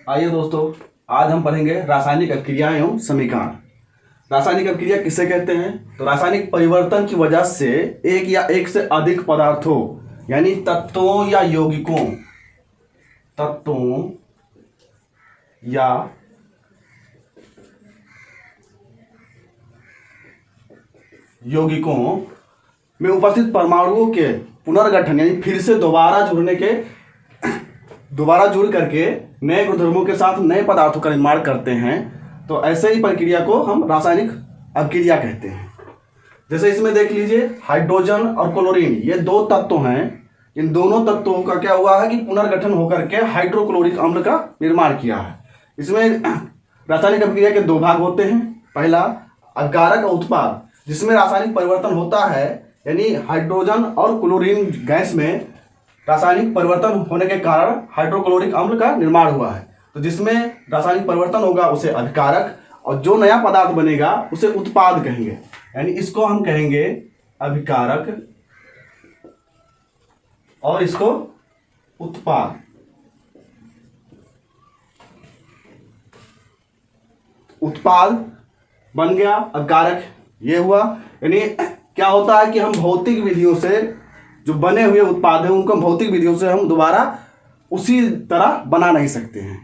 आइए दोस्तों, आज हम पढ़ेंगे रासायनिक अभिक्रिया एवं समीकरण। रासायनिक अभिक्रिया किसे कहते हैं? तो रासायनिक परिवर्तन की वजह से एक या एक से अधिक पदार्थों यानी तत्वों या यौगिकों में उपस्थित परमाणुओं के पुनर्गठन यानी फिर से दोबारा जुड़ करके नए गुणधर्मों के साथ नए पदार्थों का निर्माण करते हैं। तो ऐसे ही प्रक्रिया को हम रासायनिक अभिक्रिया कहते हैं। जैसे इसमें देख लीजिए, हाइड्रोजन और क्लोरीन ये दो तत्व हैं। इन दोनों तत्वों का क्या हुआ है कि पुनर्गठन होकर के हाइड्रोक्लोरिक अम्ल का निर्माण किया है। इसमें रासायनिक अभिक्रिया के दो भाग होते हैं। पहला अभिकारक और उत्पाद, जिसमें रासायनिक परिवर्तन होता है, यानी हाइड्रोजन और क्लोरीन गैस में रासायनिक परिवर्तन होने के कारण हाइड्रोक्लोरिक अम्ल का निर्माण हुआ है। तो जिसमें रासायनिक परिवर्तन होगा उसे अभिकारक, और जो नया पदार्थ बनेगा उसे उत्पाद कहेंगे। यानी इसको हम कहेंगे अभिकारक और इसको उत्पाद। उत्पाद बन गया, अभिकारक ये हुआ। यानी क्या होता है कि हम भौतिक विधियों से जो बने हुए उत्पाद हैं उनको भौतिक विधियों से हम दोबारा उसी तरह बना नहीं सकते हैं,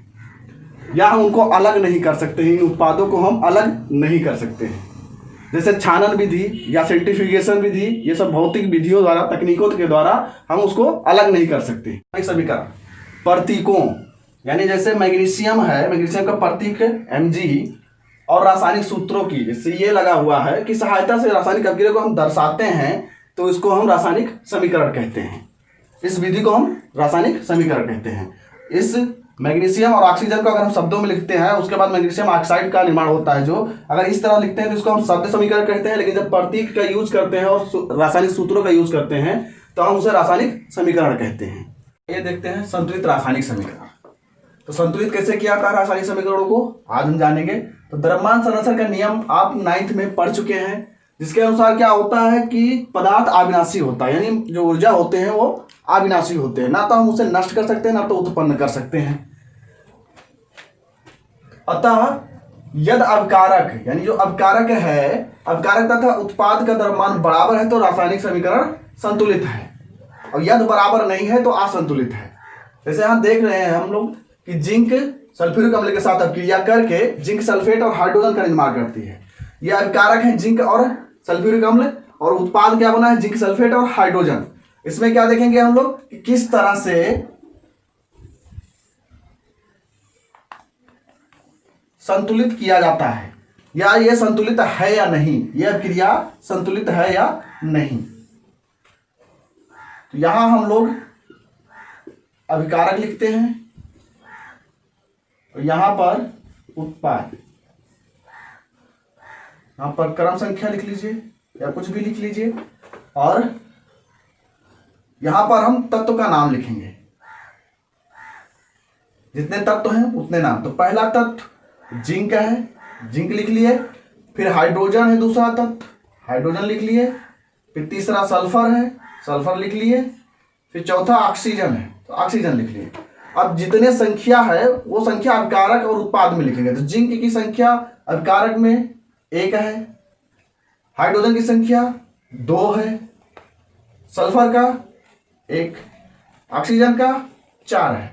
या हम उनको अलग नहीं कर सकते हैं। इन उत्पादों को हम अलग नहीं कर सकते हैं। जैसे छानन विधि या सेंट्रीफ्यूगेशन विधि, ये सब भौतिक विधियों द्वारा, तकनीकों के द्वारा हम उसको अलग नहीं कर सकते। समीकरण प्रतीकों, यानी जैसे मैग्नीशियम है, मैग्नीशियम का प्रतीक Mg, और रासायनिक सूत्रों की, जैसे ये लगा हुआ है, कि सहायता से रासायनिक अभिक्रिया को हम दर्शाते हैं, तो इसको हम रासायनिक समीकरण कहते हैं। इस विधि को हम रासायनिक समीकरण कहते हैं। इस मैग्नीशियम और ऑक्सीजन को अगर हम शब्दों में लिखते हैं, उसके बाद मैग्नीशियम ऑक्साइड का निर्माण होता है, जो अगर इस तरह लिखते हैं तो इसको हम शब्द समीकरण कहते हैं। लेकिन जब प्रतीक का यूज करते हैं और रासायनिक सूत्रों का यूज करते हैं तो हम उसे रासायनिक समीकरण कहते हैं। ये देखते हैं संतुलित रासायनिक समीकरण। तो संतुलित कैसे किया था रासायनिक समीकरणों को, आज हम जानेंगे। तो द्रव्यमान संरक्षण का नियम आप 9th में पढ़ चुके हैं, जिसके अनुसार क्या होता है कि पदार्थ अविनाशी होता है, यानी जो ऊर्जा होते हैं वो अविनाशी होते हैं। ना तो हम उसे नष्ट कर सकते हैं, ना तो उत्पन्न कर सकते हैं। अतः यदि अभिकारक, यानी जो अभिकारक है, अभिकारक तथा उत्पाद का द्रव्यमान बराबर है तो रासायनिक समीकरण संतुलित है, और यदि बराबर नहीं है तो असंतुलित है। जैसे यहाँ देख रहे हैं हम लोग कि जिंक सल्फ्यूरिक अम्ल के साथ अभिक्रिया करके जिंक सल्फेट और हाइड्रोजन का निर्माण करती है। यह अभिकारक है जिंक और सल्फ्यूरिक अम्ल, और उत्पाद क्या बना है, जिंक सल्फेट और हाइड्रोजन। इसमें क्या देखेंगे हम लोग कि किस तरह से संतुलित किया जाता है, या यह संतुलित है या नहीं, यह अभिक्रिया संतुलित है या नहीं। तो यहां हम लोग अभिकारक लिखते हैं, और यहां पर उत्पाद, यहां पर क्रम संख्या लिख लीजिए या कुछ भी लिख लीजिए, और यहां पर हम तत्व का नाम लिखेंगे। जितने तत्व हैं उतने नाम। तो पहला तत्व जिंक है, जिंक लिख लिए। फिर हाइड्रोजन है दूसरा तत्व, हाइड्रोजन लिख लिए। फिर तीसरा सल्फर है, सल्फर लिख लिए। फिर चौथा ऑक्सीजन है, तो ऑक्सीजन लिख लिए। अब जितने संख्या है वो संख्या अभिकारक और उत्पाद में लिखेंगे। तो जिंक की संख्या अभिकारक में 1 है, हाइड्रोजन की संख्या 2 है, सल्फर का 1, ऑक्सीजन का 4 है।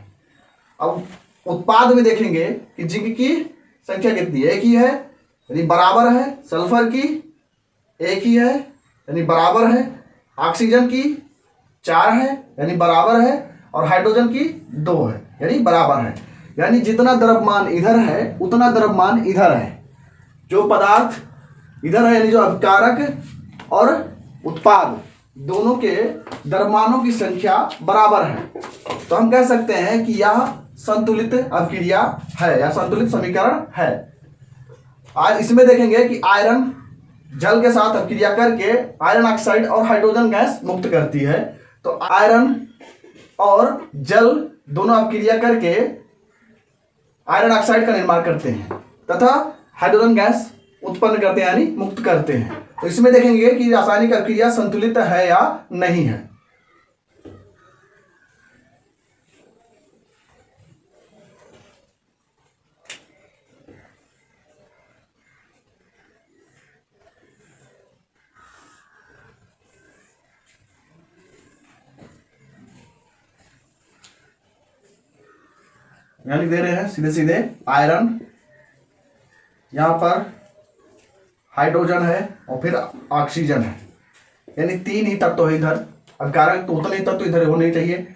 अब उत्पाद में देखेंगे कि जिंक की संख्या कितनी है, 1 ही है, यानी बराबर है। सल्फर की 1 ही है, यानी बराबर है। ऑक्सीजन की 4 है, यानी बराबर है। और हाइड्रोजन की 2 है, यानी बराबर है। यानी जितना द्रव्यमान इधर है उतना द्रव्यमान इधर है। जो पदार्थ इधर है, यानी जो अभिकारक और उत्पाद दोनों के द्रव्यमानों की संख्या बराबर है, तो हम कह सकते हैं कि यह संतुलित अभिक्रिया है या संतुलित समीकरण है। आज इसमें देखेंगे कि आयरन जल के साथ अभिक्रिया करके आयरन ऑक्साइड और हाइड्रोजन गैस मुक्त करती है। तो आयरन और जल दोनों अभिक्रिया करके आयरन ऑक्साइड का निर्माण करते हैं तथा हाइड्रोजन गैस उत्पन्न करते हैं, यानी मुक्त करते हैं। तो इसमें देखेंगे कि रासायनिक अभिक्रिया संतुलित है या नहीं है। यहाँ लिख दे रहे हैं सीधे सीधे आयरन, यहाँ पर हाइड्रोजन है और फिर ऑक्सीजन है, यानी 3 ही तत्व है इधर। अपकारक तो उतने ही तत्व इधर होने चाहिए।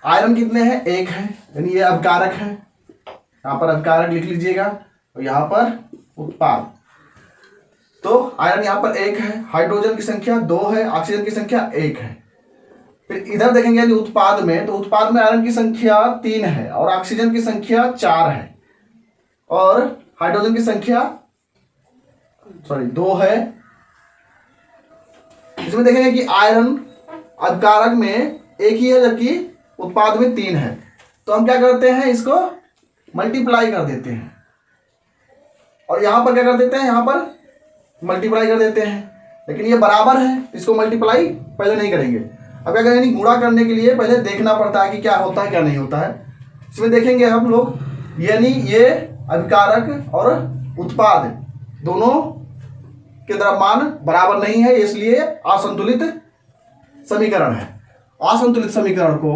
आयरन कितने हैं? 1 है, यानी ये अपकारक है, यहाँ पर अपकारक लिख लीजिएगा और यहाँ पर उत्पाद। तो आयरन यहाँ पर 1 है, हाइड्रोजन की संख्या 2 है, ऑक्सीजन की संख्या 1 है। फिर इधर देखेंगे यदि उत्पाद में, तो उत्पाद में आयरन की संख्या 3 है और ऑक्सीजन की संख्या 4 है और हाइड्रोजन की संख्या 2 है। इसमें देखेंगे कि आयरन अपकारक में 1 ही है जबकि उत्पाद में 3 है, तो हम क्या करते हैं, इसको मल्टीप्लाई कर देते हैं और यहां पर क्या कर देते हैं, यहां पर मल्टीप्लाई कर देते हैं। लेकिन ये बराबर है, इसको मल्टीप्लाई पहले नहीं करेंगे। अब क्या करेंगे, गुणा करने के लिए पहले देखना पड़ता है कि क्या होता है क्या नहीं होता है। इसमें देखेंगे हम लोग, यानी ये अभिकारक और उत्पाद दोनों के द्रव्यमान बराबर नहीं है, इसलिए असंतुलित समीकरण है। असंतुलित समीकरण को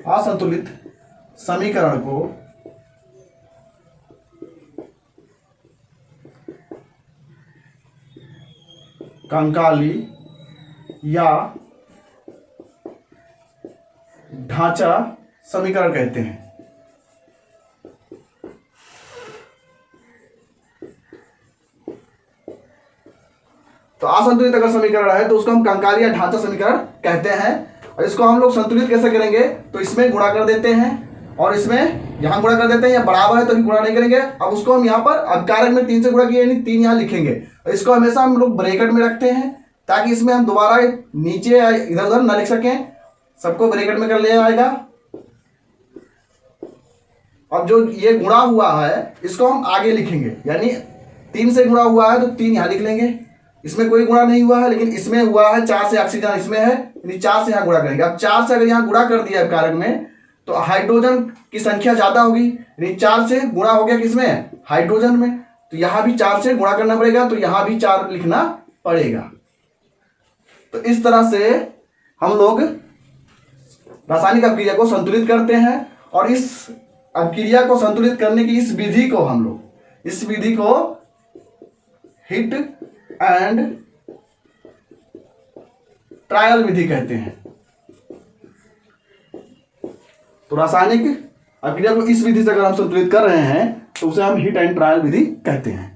असंतुलित समीकरण को कंकाली या ढांचा समीकरण कहते हैं। तो असंतुलित अगर समीकरण है तो उसको हम कंकाली या ढांचा समीकरण कहते हैं। और इसको हम लोग संतुलित कैसे करेंगे, तो इसमें गुणा कर देते हैं और इसमें यहां गुणा कर देते हैं, या बराबर है तो भी गुणा नहीं करेंगे। अब उसको हम यहाँ पर अपकारक में 3 से गुणा किए, यानी 3 यहाँ लिखेंगे और इसको हमेशा हम लोग ब्रैकेट में रखते हैं ताकि इसमें हम दोबारा नीचे इधर उधर ना लिख सकें, सबको ब्रैकेट में कर लिया जाएगा। अब जो ये गुणा हुआ है इसको हम आगे लिखेंगे, यानी 3 से गुणा हुआ है तो 3 यहाँ लिख लेंगे। इसमें कोई गुणा नहीं हुआ है, लेकिन इसमें हुआ है, 4 से ऑक्सीजन इसमें है, यानी 4 से यहाँ गुणा करेंगे। अब 4 से अगर यहाँ गुणा कर दिया कारक में तो हाइड्रोजन की संख्या ज्यादा होगी, यानी 4 से गुणा हो गया किसमें, हाइड्रोजन में, तो यहां भी 4 से गुणा करना पड़ेगा, तो यहां भी 4 लिखना पड़ेगा। तो इस तरह से हम लोग रासायनिक अपक्रिया को संतुलित करते हैं और इस अपक्रिया को संतुलित करने की इस विधि को हम लोग, इस विधि को हिट एंड ट्रायल विधि कहते हैं। तो रासायनिक अपक्रिया को इस विधि से अगर हम संतुलित कर रहे हैं तो उसे हम हिट एंड ट्रायल विधि कहते हैं।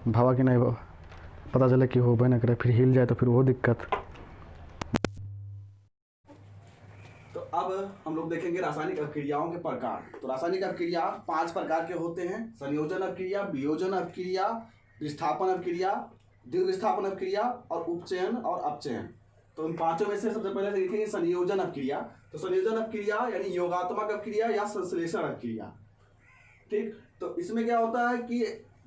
भावा कि नहीं पता चले कि हो ना करे, फिर हिल जाए तो फिर वो दिक्कत। तो अब हम लोग देखेंगे रासायनिक अपक्रियाओं के प्रकार। तो रासायनिक अपक्रिया 5 प्रकार के होते हैं: संयोजन अपक्रिया, वियोजन अपक्रिया, विस्थापन अपक्रिया, द्विविस्थापन अपक्रिया और उपचयन और अपचयन। तो इन पांचों में से सबसे पहले देखेंगे संयोजन अपक्रिया। तो संयोजन अपक्रिया यानी योगात्मक अपक्रिया या संश्लेषण अपक्रिया। ठीक, तो इसमें क्या होता है कि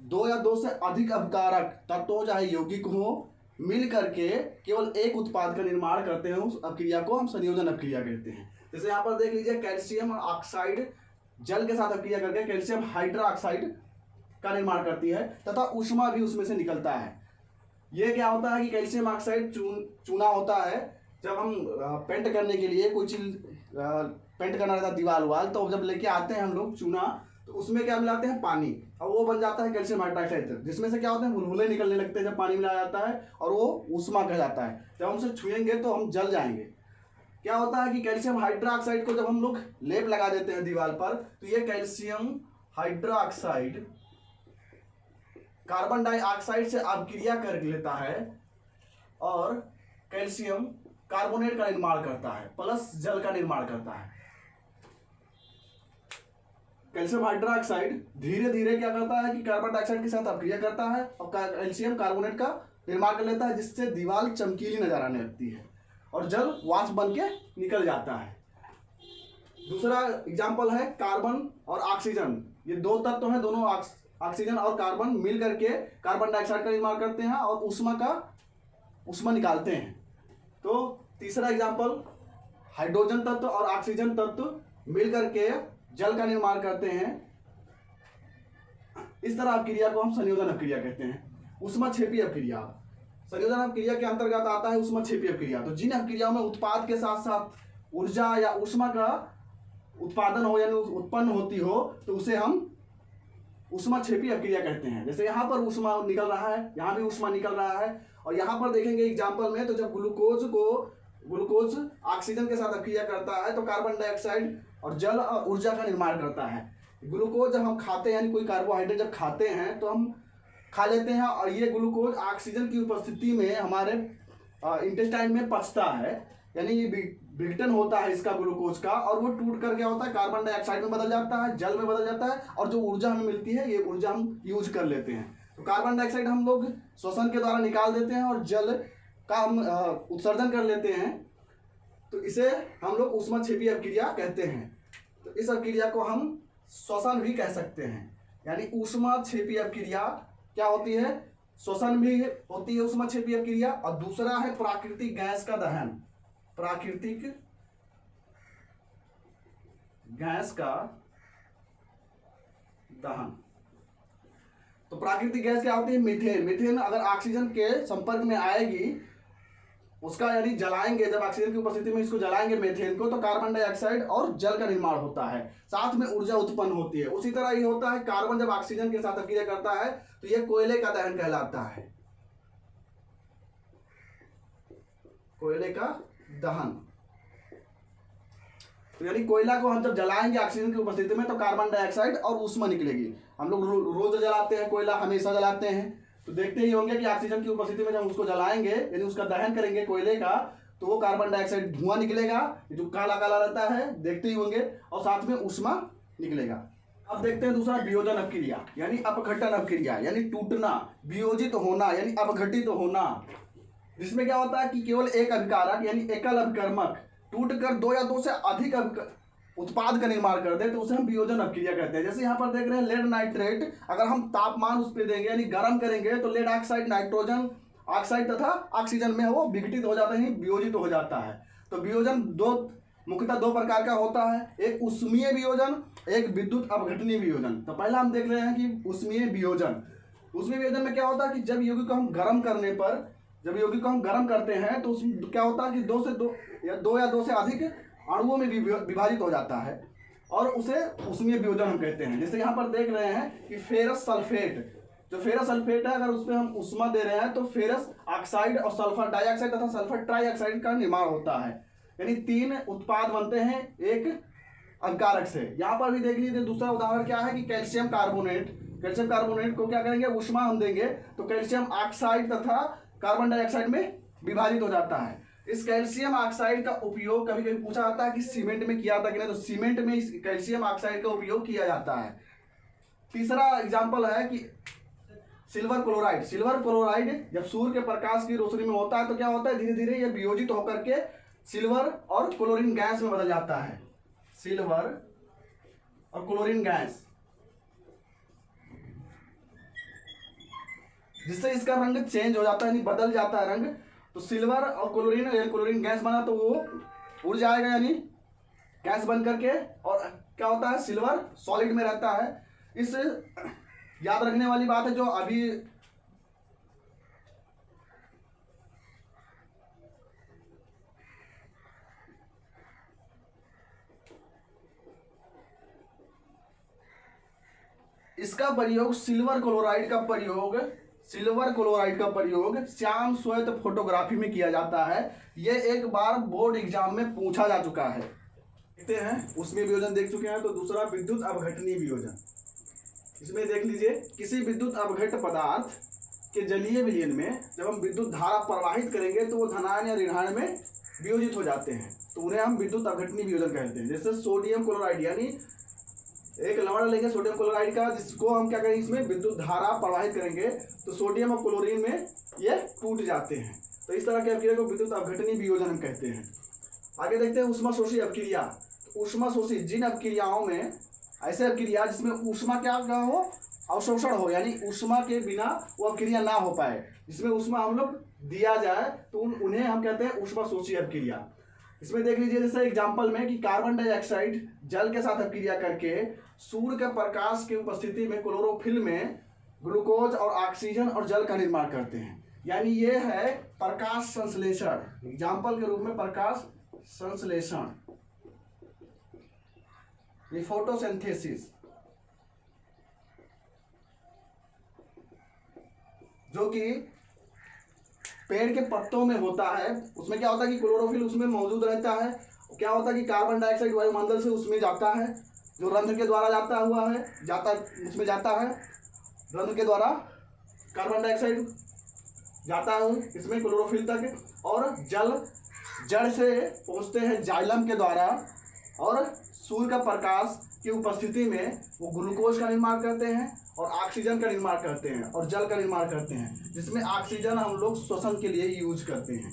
2 या 2 से अधिक अपकारक तत्वों चाहे यौगिक हो मिल करके केवल एक उत्पाद का निर्माण करते हैं, उस अपक्रिया को हम संयोजन अपक्रिया कहते हैं। जैसे यहाँ पर देख लीजिए, कैल्शियम ऑक्साइड जल के साथ अपक्रिया करके कैल्शियम हाइड्रोक्साइड का निर्माण करती है तथा ऊष्मा भी उसमें से निकलता है। ये क्या होता है कि कैल्शियम ऑक्साइड चूना होता है। जब हम पेंट करने के लिए कोई चीज पेंट करना रहता है दीवार वाल, तो जब लेके आते हैं हम लोग चूना, तो उसमें क्या मिलाते हैं, पानी, और वो बन जाता है कैल्शियम हाइड्रोक्साइड, जिसमें से क्या होते हैं, बुलबुले निकलने लगते हैं जब पानी मिलाया जाता है, और वो ऊष्मा कह जाता है। जब हम उसे छुएंगे तो हम जल जाएंगे। क्या होता है कि कैल्शियम हाइड्रोक्साइड को जब हम लोग लेप लगा देते हैं दीवार पर, तो ये कैल्शियम हाइड्रोक्साइड कार्बन डाइऑक्साइड से अपक्रिया कर लेता है और कैल्शियम कार्बोनेट का निर्माण करता है प्लस जल का निर्माण करता है। कैल्शियम हाइड्रोक्साइड धीरे धीरे क्या करता है कि कार्बन डाइऑक्साइड के साथ अपक्रिया करता है और कैल्शियम कार्बोनेट का निर्माण कर लेता है, जिससे दीवार चमकीली नजर आने लगती है और जल वाष्प बन के निकल जाता है। दूसरा एग्जाम्पल है कार्बन और ऑक्सीजन। ये 2 तत्व हैं, दोनों ऑक्सीजन और कार्बन मिल करके कार्बन डाइऑक्साइड का निर्माण करते हैं और ऊष्मा निकालते हैं। तो तीसरा एग्जाम्पल हाइड्रोजन तत्व और ऑक्सीजन तत्व मिल करके जल का निर्माण करते हैं। इस तरह अपक्रिया को हम संयोजन अपक्रिया कहते हैं। ऊष्माक्षेपी अपक्रिया, संयोजन अपक्रिया के अंतर्गत आता है ऊष्माक्षेपी अपक्रिया। तो जिन अपक्रियाओं में उत्पाद के साथ साथ ऊर्जा या ऊष्मा का उत्पादन हो यानी उत्पन्न होती हो तो उसे हम ऊष्माक्षेपी अपक्रिया कहते हैं। जैसे यहाँ पर ऊष्मा निकल रहा है, यहाँ भी ऊष्मा निकल रहा है, और यहाँ पर देखेंगे एग्जाम्पल में तो जब ग्लूकोज ऑक्सीजन के साथ अपक्रिया करता है तो कार्बन डाइऑक्साइड और जल और ऊर्जा का निर्माण करता है। ग्लूकोज जब हम खाते हैं यानी कोई कार्बोहाइड्रेट जब खाते हैं तो हम खा लेते हैं और ये ग्लूकोज ऑक्सीजन की उपस्थिति में हमारे इंटेस्टाइन में पचता है, यानी ये विघटन होता है इसका ग्लूकोज का, और वो टूट कर क्या होता है कार्बन डाइऑक्साइड में बदल जाता है, जल में बदल जाता है, और जो ऊर्जा हमें मिलती है ये ऊर्जा हम यूज कर लेते हैं। तो कार्बन डाइऑक्साइड हम लोग श्वसन के द्वारा निकाल देते हैं और जल का हम उत्सर्जन कर लेते हैं, तो इसे हम लोग ऊष्माक्षेपी अपक्रिया कहते हैं। तो इस अपक्रिया को हम श्वसन भी कह सकते हैं, यानी ऊष्माक्षेपी अपक्रिया क्या होती है, श्वसन भी होती है ऊष्माक्षेपी अपक्रिया। और दूसरा है प्राकृतिक गैस का दहन, प्राकृतिक गैस का दहन। तो प्राकृतिक गैस क्या होती है, मीथेन। मीथेन अगर ऑक्सीजन के संपर्क में आएगी, उसका यानी जलाएंगे, जब ऑक्सीजन की उपस्थिति में इसको जलाएंगे मीथेन को, तो कार्बन डाइऑक्साइड और जल का निर्माण होता है, साथ में ऊर्जा उत्पन्न होती है। उसी तरह ये होता है कार्बन जब ऑक्सीजन के साथ अपक्रिया करता है तो ये कोयले का दहन कहलाता है, कोयले का दहन। तो यानी कोयला को हम जब जलाएंगे ऑक्सीजन की उपस्थिति में तो कार्बन डाइऑक्साइड और ऊष्मा निकलेगी। हम लोग रोज जलाते हैं कोयला, हमेशा जलाते हैं, तो देखते ही होंगे कि ऑक्सीजन की उपस्थिति में जब उसको जलाएंगे यानी उसका दहन करेंगे कोयले का, तो वो कार्बन डाइऑक्साइड धुआं निकलेगा जो काला काला रहता है, देखते ही होंगे, और साथ में ऊष्मा निकलेगा। अब देखते हैं दूसरा वियोजन अपक्रिया यानी अपघटन अपक्रिया, यानी टूटना, वियोजित होना यानी अपघटित होना, जिसमें क्या होता है कि केवल एक अभिकारक यानी एकल अभिकर्मक टूटकर दो या दो से अधिक उत्पाद का निर्माण करते हैं, तो उसे हम वियोजन अपक्रिया कहते हैं। जैसे यहाँ पर देख रहे हैं लेड नाइट्रेट, अगर हम तापमान उस पर देंगे यानी गर्म करेंगे तो लेड ऑक्साइड नाइट्रोजन ऑक्साइड तथा ऑक्सीजन में वो विघटित हो जाता है, वियोजित हो जाता है। तो वियोजन मुख्यतः दो प्रकार का होता है, एक ऊष्मीय वियोजन, एक विद्युत अपघटनीय वियोजन। तो पहला हम देख रहे हैं कि ऊष्मीय वियोजन। ऊष्मीय वियोजन में क्या होता है कि जब यौगिक को हम गर्म करने पर, जब यौगिक को हम गर्म करते हैं तो उसमें क्या होता है कि दो या दो से अधिक अणुओं में विभाजित हो जाता है, और उसे ऊष्मीय वियोजन हम कहते हैं। जैसे यहाँ पर देख रहे हैं कि फेरस सल्फेट, जो फेरस सल्फेट है, अगर उसमें हम ऊष्मा दे रहे हैं तो फेरस ऑक्साइड और सल्फर डाइऑक्साइड तथा सल्फर ट्राइऑक्साइड का निर्माण होता है, यानी तीन उत्पाद बनते हैं एक अभिकारक से। यहाँ पर भी देख लीजिए दूसरा उदाहरण क्या है कि कैल्शियम कार्बोनेट। कैल्शियम कार्बोनेट को क्या करेंगे, ऊष्मा हम देंगे तो कैल्शियम ऑक्साइड तथा कार्बन डाइऑक्साइड में विभाजित हो जाता है। इस कैल्शियम ऑक्साइड का उपयोग कभी कभी पूछा जाता है कि सीमेंट में किया था कि नहीं, तो सीमेंट में इस कैल्शियम ऑक्साइड का उपयोग किया जाता है। तीसरा एग्जांपल है कि सिल्वर क्लोराइड। सिल्वर क्लोराइड जब सूर्य के प्रकाश की रोशनी में होता है तो क्या होता है, धीरे धीरे ये वियोजित होकर के सिल्वर और क्लोरीन गैस में बदल जाता है, सिल्वर और क्लोरीन गैस, जिससे इसका रंग चेंज हो जाता है यानी बदल जाता है रंग। तो सिल्वर और क्लोरीन गैस बना तो वो उड़ जाएगा यानी गैस बन करके, और क्या होता है सिल्वर सॉलिड में रहता है। इस याद रखने वाली बात है जो अभी इसका प्रयोग सिल्वर क्लोराइड का प्रयोग श्याम श्वेत फोटोग्राफी में किया जाता है। यह एक बार बोर्ड एग्जाम में पूछा जा चुका है। देखते हैं उसमें वियोजन देख चुके हैं। तो दूसरा विद्युत अपघटनीय वियोजन, इसमें देख लीजिए किसी विद्युत अपघट पदार्थ के जलीय विलयन में जब हम विद्युत धारा प्रवाहित करेंगे तो वो धनायन या ऋणायन में वियोजित हो जाते हैं, तो उन्हें हम विद्युत अपघटनीय वियोजन कहते हैं। जैसे सोडियम क्लोराइड, यानी एक लवण लेंगे सोडियम क्लोराइड का, जिसको हम क्या करेंगे इसमें विद्युत धारा प्रवाहित करेंगे तो सोडियम और क्लोरीन में ये टूट जाते हैं। तो इस तरह के अपक्रिया को विद्युत अपघटनीय वियोजन हम कहते हैं। आगे देखते हैं ऊष्माशोषी अपक्रिया। ऊष्माशोषी जिन अपक्रियाओं में ऐसे अपक्रिया जिसमें ऊष्मा क्या हो, अवशोषण हो, यानी ऊष्मा के बिना वो अपक्रिया ना हो पाए, जिसमें ऊष्मा हम लोग दिया जाए तो उन्हें हम कहते हैं ऊष्माशोषी अपक्रिया। इसमें देख लीजिए जैसे एग्जांपल में कि कार्बन डाइऑक्साइड जल के साथ अपक्रिया करके सूर्य के प्रकाश की उपस्थिति में क्लोरोफिल में ग्लूकोज और ऑक्सीजन और जल का निर्माण करते हैं। यानी ये है प्रकाश संश्लेषण, एग्जाम्पल के रूप में प्रकाश संश्लेषण, ये फोटोसिंथेसिस, जो कि पेड़ के पत्तों में होता है। उसमें क्या होता है कि क्लोरोफिल उसमें मौजूद रहता है। क्या होता है कि कार्बन डाइऑक्साइड वायुमंडल से उसमें जाता है, जो रंध्र के द्वारा उसमें जाता है, रंध्र के द्वारा कार्बन डाइऑक्साइड जाता है इसमें क्लोरोफिल तक, और जड़ से पहुंचते हैं जाइलम के द्वारा, और सूर्य का प्रकाश की उपस्थिति में वो ग्लूकोज का निर्माण करते हैं और ऑक्सीजन का निर्माण करते हैं और जल का निर्माण करते हैं, जिसमें ऑक्सीजन हम लोग श्वसन के लिए यूज करते हैं।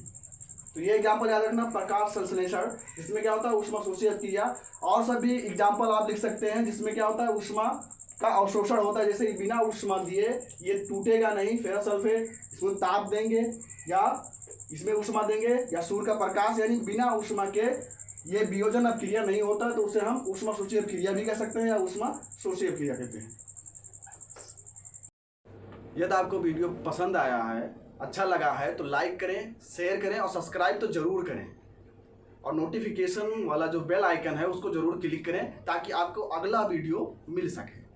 तो ये एग्जाम्पल याद रखना, प्रकाश संश्लेषण, जिसमें क्या होता है ऊष्मा शोषित क्रिया। और सभी एग्जाम्पल आप लिख सकते हैं जिसमें क्या होता है ऊष्मा का अवशोषण होता है। जैसे बिना ऊष्मा दिए ये टूटेगा नहीं, फेरस सल्फेट, इसमें ताप देंगे या इसमें ऊष्मा देंगे या सूर्य का प्रकाश, यानी बिना ऊष्मा के ये वियोजन अभिक्रिया नहीं होता, तो उसे हम ऊष्मा शोषित क्रिया भी कह सकते हैं या ऊष्मा शोषित क्रिया कहते हैं। यदि आपको वीडियो पसंद आया है, अच्छा लगा है, तो लाइक करें, शेयर करें और सब्सक्राइब तो जरूर करें, और नोटिफिकेशन वाला जो बेल आइकन है उसको जरूर क्लिक करें ताकि आपको अगला वीडियो मिल सके।